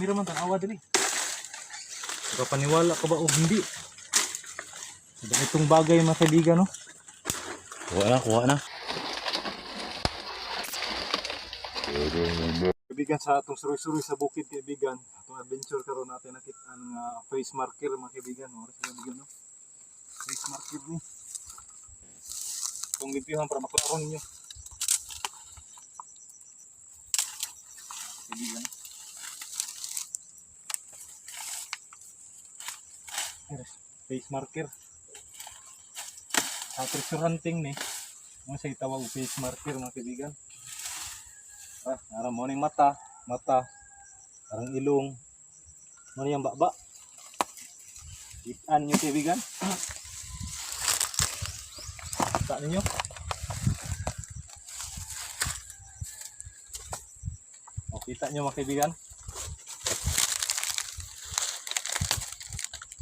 kameraman tanawa diri. Paniwala ka ba o hindi? Itong bagay mga kaibigan, no? Kuha na. Kaibigan, sa atong suroy-suroy sa bukid, kaibigan, atong adventure karon natin nakita ang face marker mga kaibigan, no? Kaibigan, no? Face marker ni. Itong limpyuhan para maklaron ninyo. Kaibigan. Face marker. Sa treasure hunting ni, mo sa itawag face marker mga kaibigan. Aram mo ning mata, arang ilong, mo yang baba. Itan niyo kaibigan. Kita ninyo. O kita niyo mga kaibigan.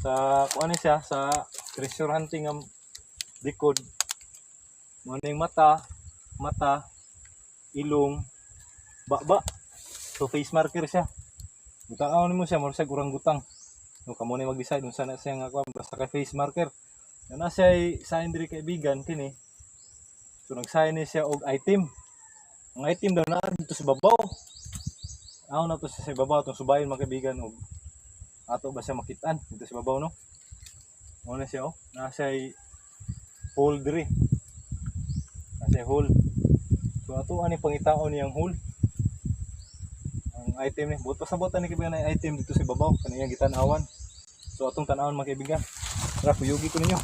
Sa kuan siya sa treasure hunting ang likod. Mo ning mata, ilong, baba. So face marker siya. Butang mo siya, mura siya gurang gutang. No, kamo ni mag-decide kung saan siya nga kuan basta kay face marker. Na siya sign diri kaibigan kini. So nag-sign ni siya og item. Ang item daw na dito sa babaw. Aw na to sa babaw tong subayon mga kaibigan og ato ba siya makitaan dito sa babaw, no? Mo na siya na siya hole diri. Na siya hole. So ato ani pangitaon niyang hole. Ang item ni buto sa bota ni kaibigan na item dito sa babaw kaniyang gitan-awan. So atong tan-awon mga kaibigan. Tara, kuyugi ko ninyo.